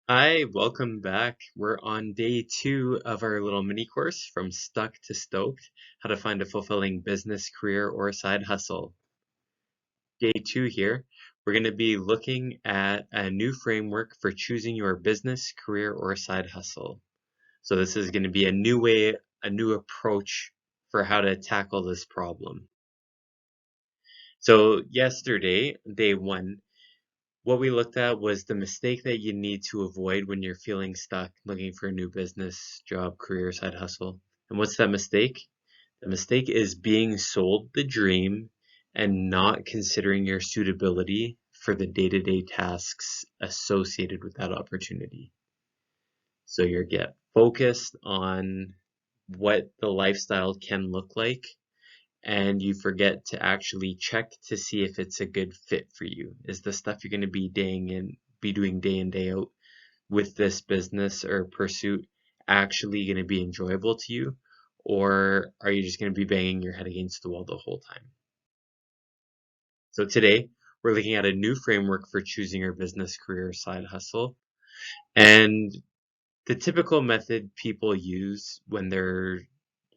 Hi, welcome back. We're on day 2 of our little mini course from Stuck to Stoked, how to find a fulfilling business, career, or side hustle. Day 2 here, we're going to be looking at a new framework for choosing your business, career, or side hustle. So this is going to be a new way, a new approach for how to tackle this problem. So yesterday, day 1, what we looked at was the mistake that you need to avoid when you're feeling stuck looking for a new business, job, career, side hustle. And what's that mistake? The mistake is being sold the dream and not considering your suitability for the day-to-day tasks associated with that opportunity. So you get focused on what the lifestyle can look like, and you forget to actually check to see if it's a good fit for you. Is the stuff you're going to be doing day in, day out with this business or pursuit actually going to be enjoyable to you? Or are you just going to be banging your head against the wall the whole time? So today, we're looking at a new framework for choosing your business, career, side hustle. And the typical method people use when they're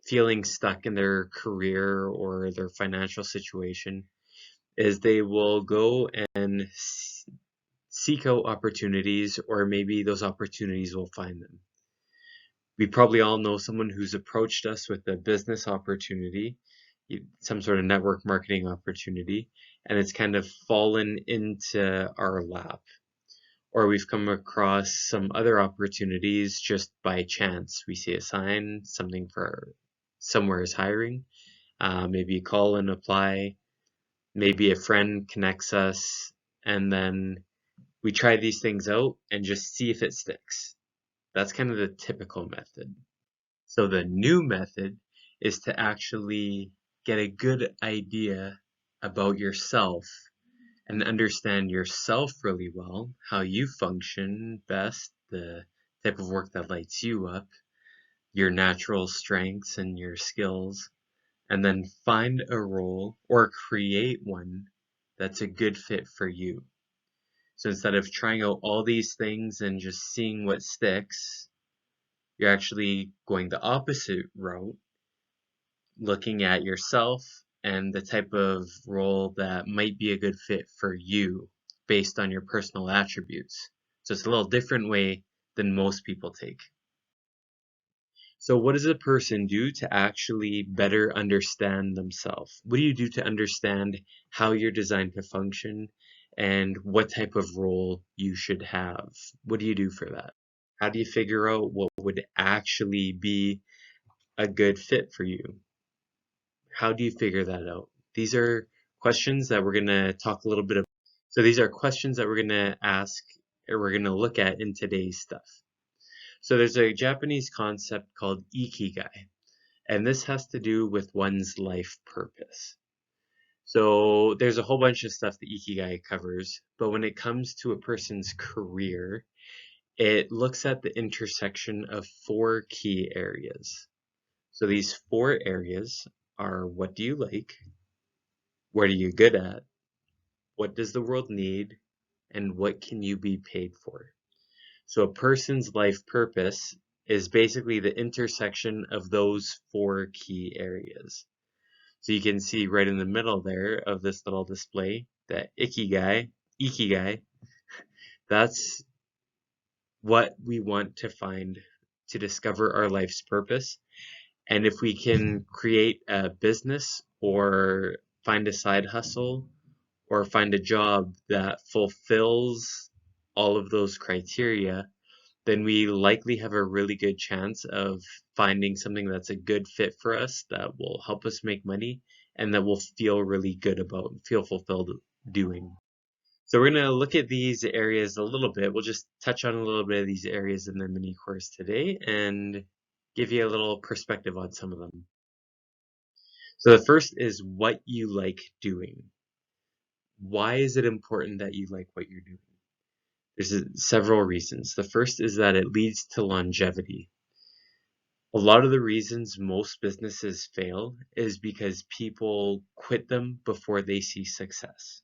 feeling stuck in their career or their financial situation is they will go and seek out opportunities, or maybe those opportunities will find them. We probably all know someone who's approached us with a business opportunity, some sort of network marketing opportunity, and it's kind of fallen into our lap. Or we've come across some other opportunities just by chance. We see a sign, something for somewhere is hiring. Maybe you call and apply. Maybe a friend connects us, and then we try these things out and just see if it sticks. That's kind of the typical method. So the new method is to actually get a good idea about yourself and understand yourself really well, how you function best, the type of work that lights you up, your natural strengths and your skills, and then find a role or create one that's a good fit for you. So instead of trying out all these things and just seeing what sticks, you're actually going the opposite route, looking at yourself and the type of role that might be a good fit for you based on your personal attributes. So it's a little different way than most people take. So what does a person do to actually better understand themselves? What do you do to understand how you're designed to function and what type of role you should have? What do you do for that? How do you figure out what would actually be a good fit for you? How do you figure that out? These are questions that we're going to talk a little bit about. So these are questions that we're going to ask or we're going to look at in today's stuff. So there's a Japanese concept called Ikigai, and this has to do with one's life purpose. So there's a whole bunch of stuff that Ikigai covers, but when it comes to a person's career, it looks at the intersection of 4 key areas. So these 4 areas are: what do you like? What are you good at? What does the world need? And what can you be paid for? So a person's life purpose is basically the intersection of those 4 key areas. So you can see right in the middle there of this little display that Ikigai, that's what we want to find to discover our life's purpose. And if we can create a business or find a side hustle or find a job that fulfills all of those criteria, then we likely have a really good chance of finding something that's a good fit for us, that will help us make money, and that we'll feel really good about, feel fulfilled doing. So we're going to look at these areas a little bit. We'll just touch on a little bit of these areas in the mini course today and give you a little perspective on some of them. So the first is what you like doing. Why is it important that you like what you're doing? There's several reasons. The first is that it leads to longevity. A lot of the reasons most businesses fail is because people quit them before they see success.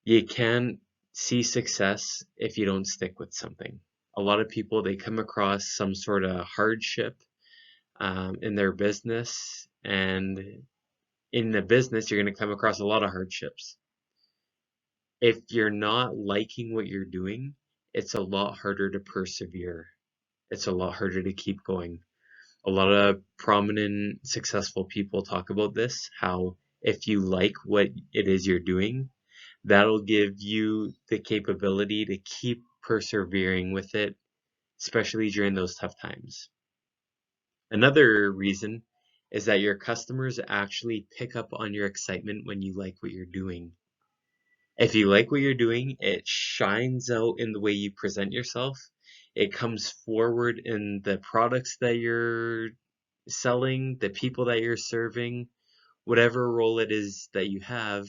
You can't see success if you don't stick with something. A lot of people, they come across some sort of hardship in their business, and in the business, you're going to come across a lot of hardships. If you're not liking what you're doing, it's a lot harder to persevere. It's a lot harder to keep going. A lot of prominent, successful people talk about this, how if you like what it is you're doing, that'll give you the capability to keep persevering with it, especially during those tough times. Another reason is that your customers actually pick up on your excitement when you like what you're doing. If you like what you're doing, it shines out in the way you present yourself. It comes forward in the products that you're selling, the people that you're serving, whatever role it is that you have.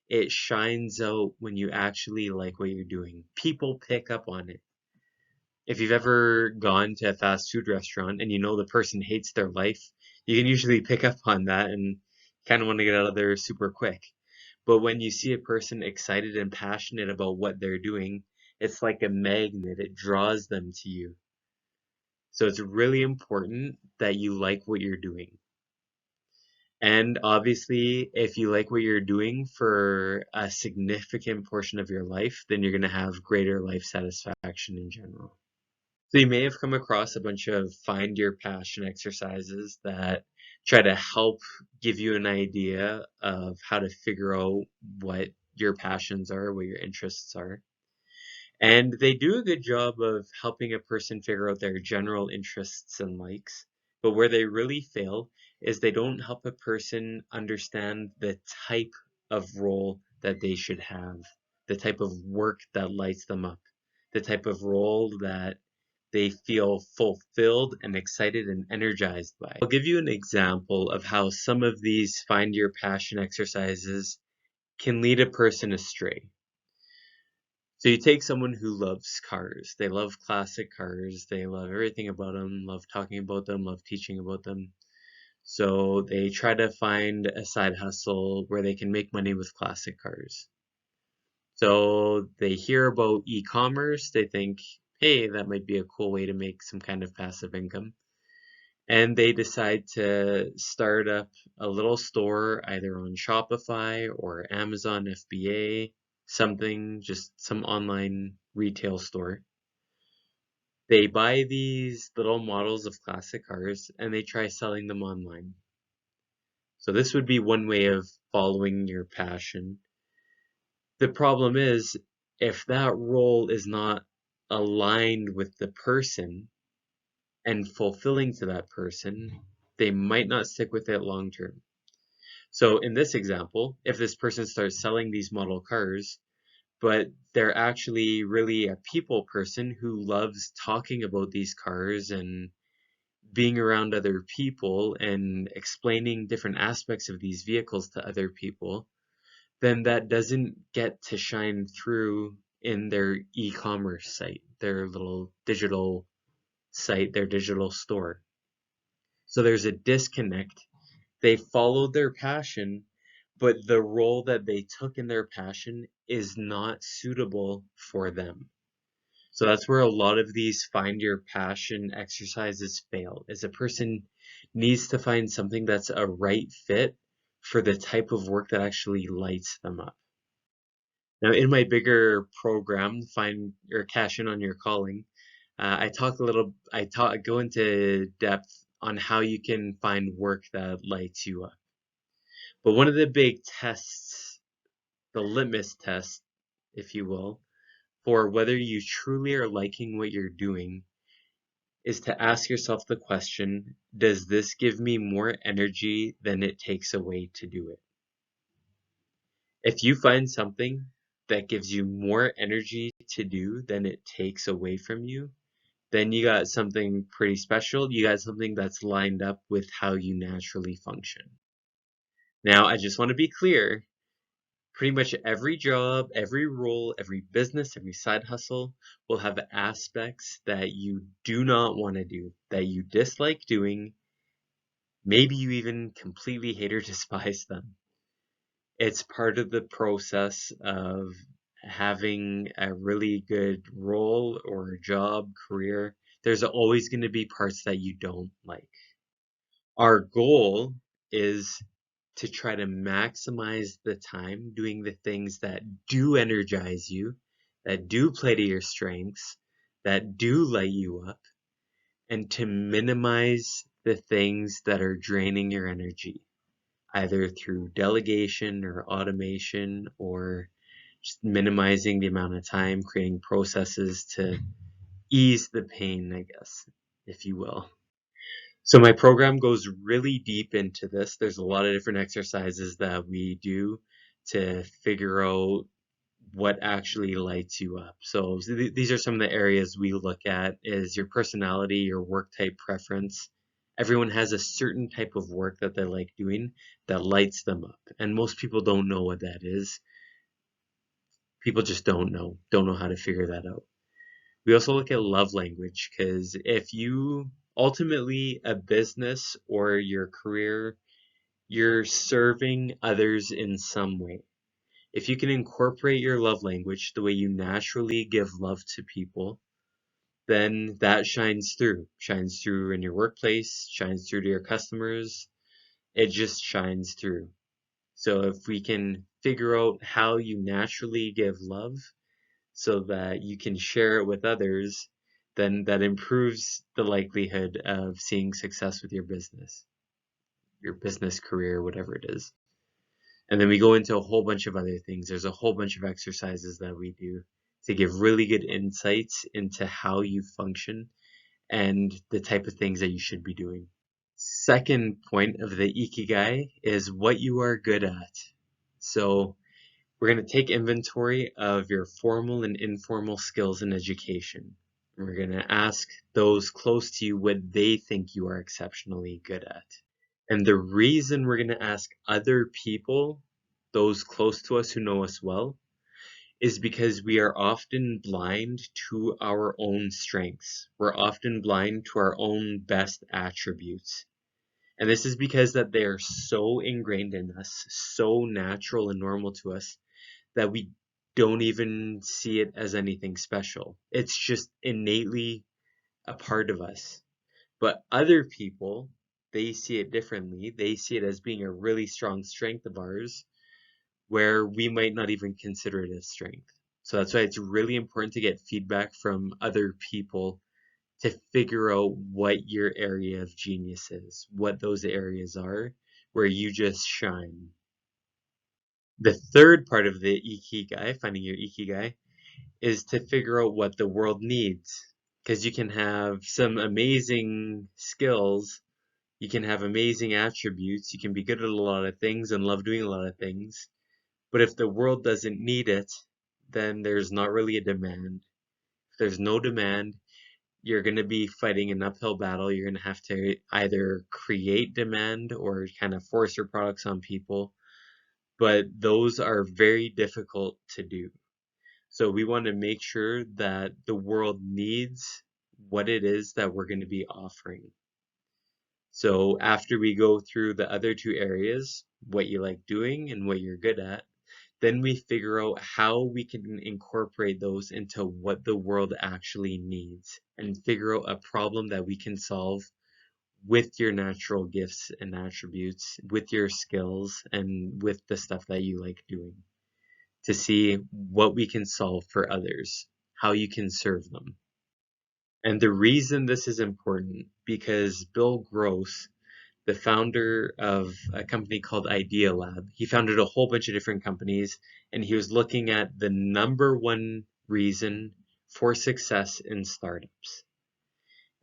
It shines out when you actually like what you're doing. People pick up on it. If you've ever gone to a fast food restaurant and you know the person hates their life, you can usually pick up on that and kind of want to get out of there super quick. But when you see a person excited and passionate about what they're doing, it's like a magnet. It draws them to you. So it's really important that you like what you're doing. And obviously, if you like what you're doing for a significant portion of your life, then you're going to have greater life satisfaction in general. So you may have come across a bunch of find your passion exercises that try to help give you an idea of how to figure out what your passions are, what your interests are. And they do a good job of helping a person figure out their general interests and likes. But where they really fail is they don't help a person understand the type of role that they should have, the type of work that lights them up, the type of role that they feel fulfilled and excited and energized by. I'll give you an example of how some of these find your passion exercises can lead a person astray. So you take someone who loves cars. They love classic cars. They love everything about them, love talking about them, love teaching about them. So they try to find a side hustle where they can make money with classic cars. So they hear about e-commerce. They think, hey, that might be a cool way to make some kind of passive income. And they decide to start up a little store either on Shopify or Amazon FBA, something, just some online retail store. They buy these little models of classic cars and they try selling them online. So this would be one way of following your passion. The problem is, if that role is not aligned with the person and fulfilling to that person, they might not stick with it long term. So in this example, if this person starts selling these model cars, but they're actually really a people person who loves talking about these cars and being around other people and explaining different aspects of these vehicles to other people, then that doesn't get to shine through in their e-commerce site, their little digital site, their digital store. So there's a disconnect. They followed their passion, but the role that they took in their passion is not suitable for them. So that's where a lot of these find your passion exercises fail, is a person needs to find something that's a right fit for the type of work that actually lights them up. Now, in my bigger program, Find or Cash In on Your Calling, I go into depth on how you can find work that lights you up. But one of the big tests, the litmus test, if you will, for whether you truly are liking what you're doing is to ask yourself the question, does this give me more energy than it takes away to do it? If you find something that gives you more energy to do than it takes away from you, then you got something pretty special. You got something that's lined up with how you naturally function. Now, I just want to be clear. Pretty much every job, every role, every business, every side hustle will have aspects that you do not want to do, that you dislike doing. Maybe you even completely hate or despise them. It's part of the process of having a really good role or job, career, there's always going to be parts that you don't like. Our goal is to try to maximize the time doing the things that do energize you, that do play to your strengths, that do light you up, and to minimize the things that are draining your energy, either through delegation or automation or just minimizing the amount of time, creating processes to ease the pain, I guess, if you will. So my program goes really deep into this. There's a lot of different exercises that we do to figure out what actually lights you up. So these are some of the areas we look at: is your personality, your work type preference. Everyone has a certain type of work that they like doing that lights them up. And most people don't know what that is. People just don't know how to figure that out. We also look at love language, because if you ultimately a business or your career, you're serving others in some way. If you can incorporate your love language, the way you naturally give love to people, then that shines through in your workplace, shines through to your customers. It just shines through. So if we can figure out how you naturally give love so that you can share it with others, then that improves the likelihood of seeing success with your business career, whatever it is. And then we go into a whole bunch of other things. There's a whole bunch of exercises that we do to give really good insights into how you function and the type of things that you should be doing. Second point of the Ikigai is what you are good at. So we're going to take inventory of your formal and informal skills in education. We're going to ask those close to you what they think you are exceptionally good at. And the reason we're going to ask other people, those close to us who know us well, is because we are often blind to our own strengths. We're often blind to our own best attributes. And this is because that they are so ingrained in us, so natural and normal to us, that we don't even see it as anything special. It's just innately a part of us. But other people, they see it differently. They see it as being a really strong strength of ours, where we might not even consider it a strength. So that's why it's really important to get feedback from other people to figure out what your area of genius is, what those areas are where you just shine. The third part of the Ikigai, finding your Ikigai, is to figure out what the world needs. Because you can have some amazing skills, you can have amazing attributes, you can be good at a lot of things and love doing a lot of things. But if the world doesn't need it, then there's not really a demand. If there's no demand, you're going to be fighting an uphill battle. You're going to have to either create demand or kind of force your products on people. But those are very difficult to do. So we want to make sure that the world needs what it is that we're going to be offering. So after we go through the other two areas, what you like doing and what you're good at, then we figure out how we can incorporate those into what the world actually needs and figure out a problem that we can solve with your natural gifts and attributes, with your skills, and with the stuff that you like doing, to see what we can solve for others, how you can serve them. And the reason this is important, because Bill Gross, the founder of a company called Idea Lab, he founded a whole bunch of different companies, and he was looking at the number one reason for success in startups.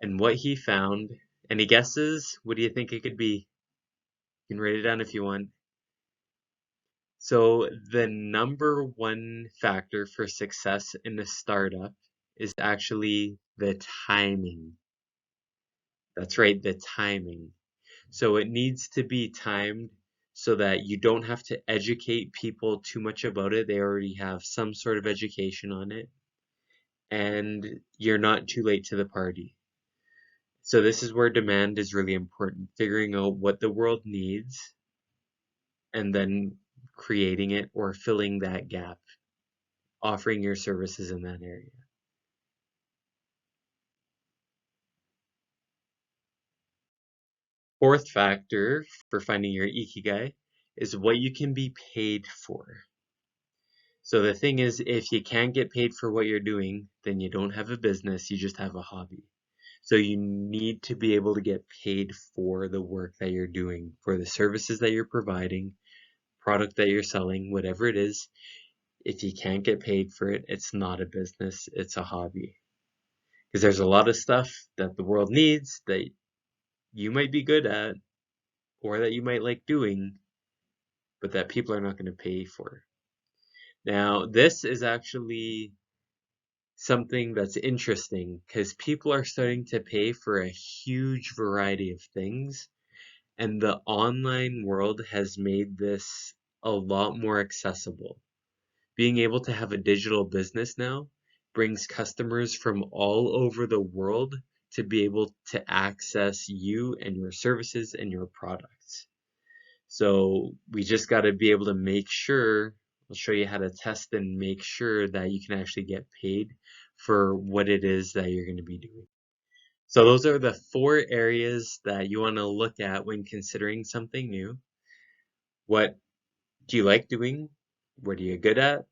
And what he found, any guesses? What do you think it could be? You can write it down if you want. So the number one factor for success in a startup is actually the timing. That's right, the timing. So it needs to be timed so that you don't have to educate people too much about it. They already have some sort of education on it, and you're not too late to the party. So this is where demand is really important, figuring out what the world needs and then creating it or filling that gap. offering your services in that area. Fourth factor for finding your Ikigai is what you can be paid for. So the thing is, if you can't get paid for what you're doing, then you don't have a business, you just have a hobby. So you need to be able to get paid for the work that you're doing, for the services that you're providing, product that you're selling, whatever it is. If you can't get paid for it, it's not a business, it's a hobby. Because there's a lot of stuff that the world needs that you might be good at or that you might like doing, but that people are not going to pay for. Now, this is actually something that's interesting because people are starting to pay for a huge variety of things, and the online world has made this a lot more accessible. Being able to have a digital business now brings customers from all over the world to be able to access you and your services and your products. So we just got to be able to make sure, I'll show you how to test and make sure that you can actually get paid for what it is that you're going to be doing. So those are the 4 areas that you want to look at when considering something new. What do you like doing? What are you good at?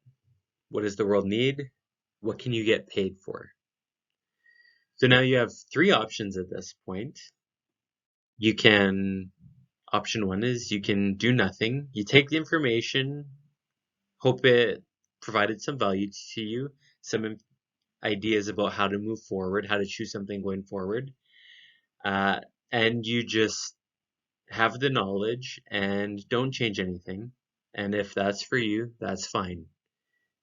What does the world need? What can you get paid for? So now you have 3 options at this point. You can, option 1 is you can do nothing. You take the information, hope it provided some value to you, some ideas about how to move forward, how to choose something going forward. Uh, and you just have the knowledge and don't change anything. And if that's for you, that's fine.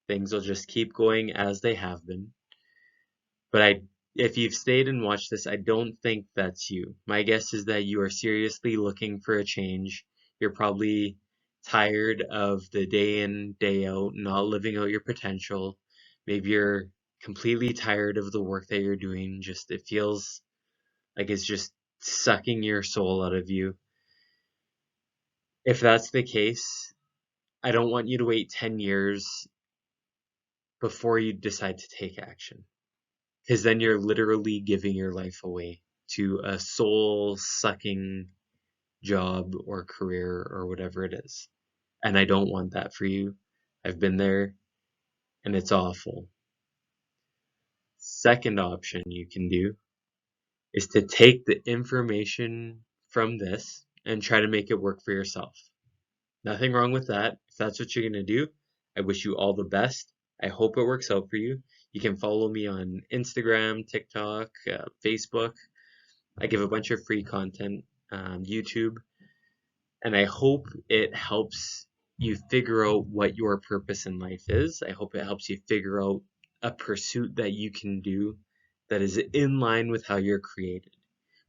Things will just keep going as they have been. But if you've stayed and watched this, I don't think that's you. My guess is that you are seriously looking for a change. You're probably tired of the day in, day out, not living out your potential. Maybe you're completely tired of the work that you're doing. Just it feels like it's just sucking your soul out of you. If that's the case, I don't want you to wait 10 years before you decide to take action. Because then you're literally giving your life away to a soul sucking job or career or whatever it is. And I don't want that for you. I've been there and it's awful. Second option you can do is to take the information from this and try to make it work for yourself. Nothing wrong with that. If that's what you're going to do, I wish you all the best. I hope it works out for you. You can follow me on Instagram, TikTok, Facebook. I give a bunch of free content, YouTube, and I hope it helps you figure out what your purpose in life is. I hope it helps you figure out a pursuit that you can do that is in line with how you're created.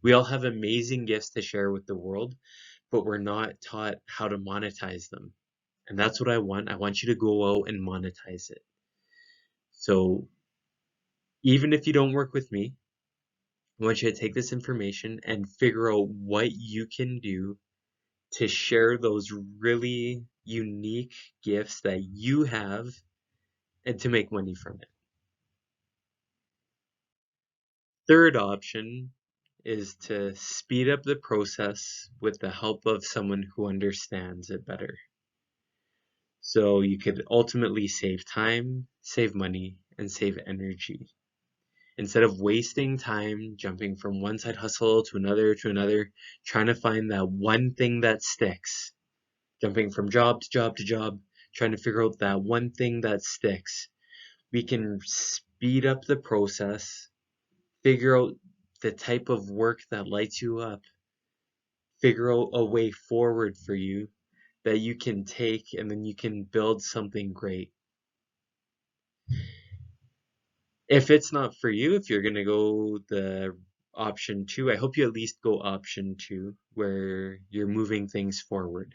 We all have amazing gifts to share with the world, but we're not taught how to monetize them. And that's what I want. I want you to go out and monetize it. So even if you don't work with me, I want you to take this information and figure out what you can do to share those really unique gifts that you have and to make money from it. Third option is to speed up the process with the help of someone who understands it better. So you could ultimately save time, save money, and save energy. Instead of wasting time jumping from one side hustle to another, trying to find that one thing that sticks, jumping from job to job to job, trying to figure out that one thing that sticks, we can speed up the process, figure out the type of work that lights you up, figure out a way forward for you that you can take, and then you can build something great. If it's not for you, if you're going to go the option 2, I hope you at least go option 2 where you're moving things forward.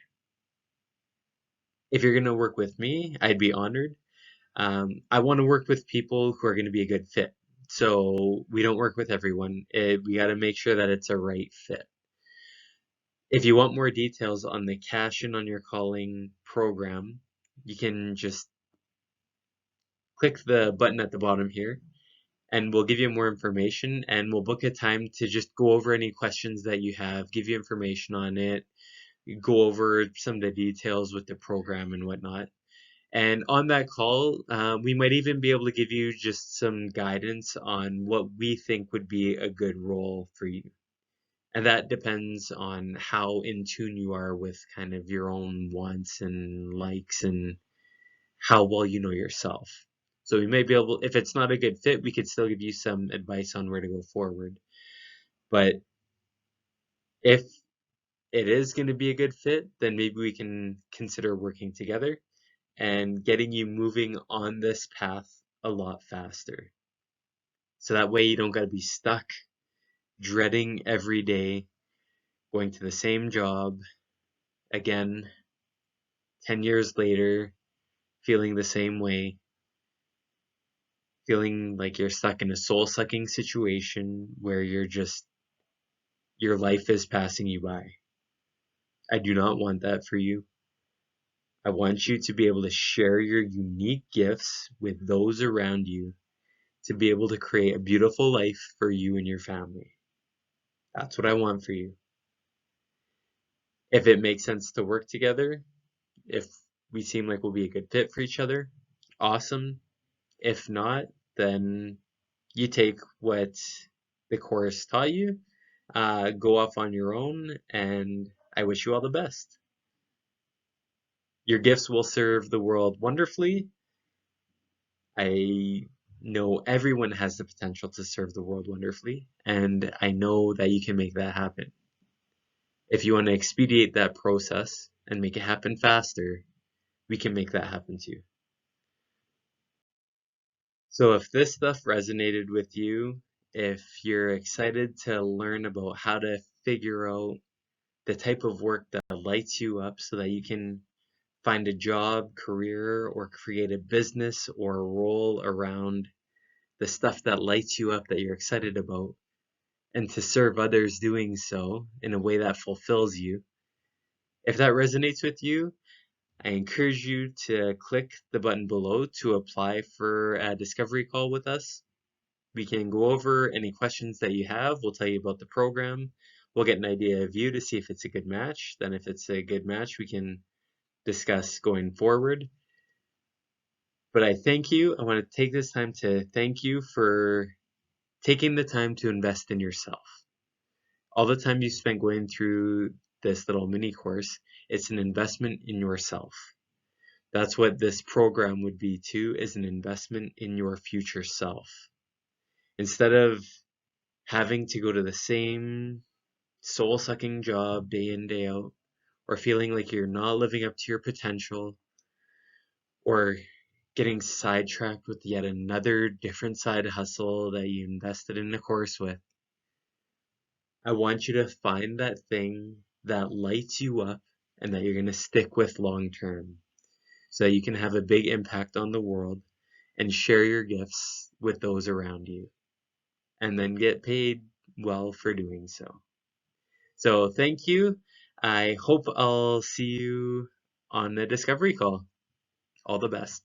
If you're going to work with me, I'd be honored. I want to work with people who are going to be a good fit. So we don't work with everyone. We got to make sure that it's a right fit. If you want more details on the Cash In on Your Calling program, you can just click the button at the bottom here, and we'll give you more information, and we'll book a time to just go over any questions that you have, give you information on it, go over some of the details with the program and whatnot. And on that call, we might even be able to give you just some guidance on what we think would be a good role for you. And that depends on how in tune you are with kind of your own wants and likes and how well you know yourself. So we may be able, if it's not a good fit, we could still give you some advice on where to go forward. But if it is going to be a good fit, then maybe we can consider working together and getting you moving on this path a lot faster. So that way you don't got to be stuck dreading every day going to the same job again 10 years later, feeling the same way, feeling like you're stuck in a soul-sucking situation where your life is passing you by. I do not want that for you. I want you to be able to share your unique gifts with those around you to be able to create a beautiful life for you and your family. That's what I want for you. If it makes sense to work together, if we seem like we'll be a good fit for each other, awesome. If not, then you take what the course taught you, go off on your own, and I wish you all the best. Your gifts will serve the world wonderfully. I know everyone has the potential to serve the world wonderfully, and I know that you can make that happen. If you want to expedite that process and make it happen faster, we can make that happen too. So if this stuff resonated with you, if you're excited to learn about how to figure out the type of work that lights you up so that you can find a job, career, or create a business or a role around the stuff that lights you up that you're excited about, and to serve others doing so in a way that fulfills you. If that resonates with you, I encourage you to click the button below to apply for a discovery call with us. We can go over any questions that you have. We'll tell you about the program. We'll get an idea of you to see if it's a good match. Then if it's a good match, we can discuss going forward. But I thank you. I want to take this time to thank you for taking the time to invest in yourself. All the time you spent going through this little mini course, it's an investment in yourself. That's what this program would be too, is an investment in your future self. Instead of having to go to the same soul-sucking job day in, day out, or feeling like you're not living up to your potential, or getting sidetracked with yet another different side hustle that you invested in the course with, I want you to find that thing that lights you up and that you're going to stick with long term so that you can have a big impact on the world and share your gifts with those around you and then get paid well for doing so. So thank you. I hope I'll see you on the discovery call. All the best.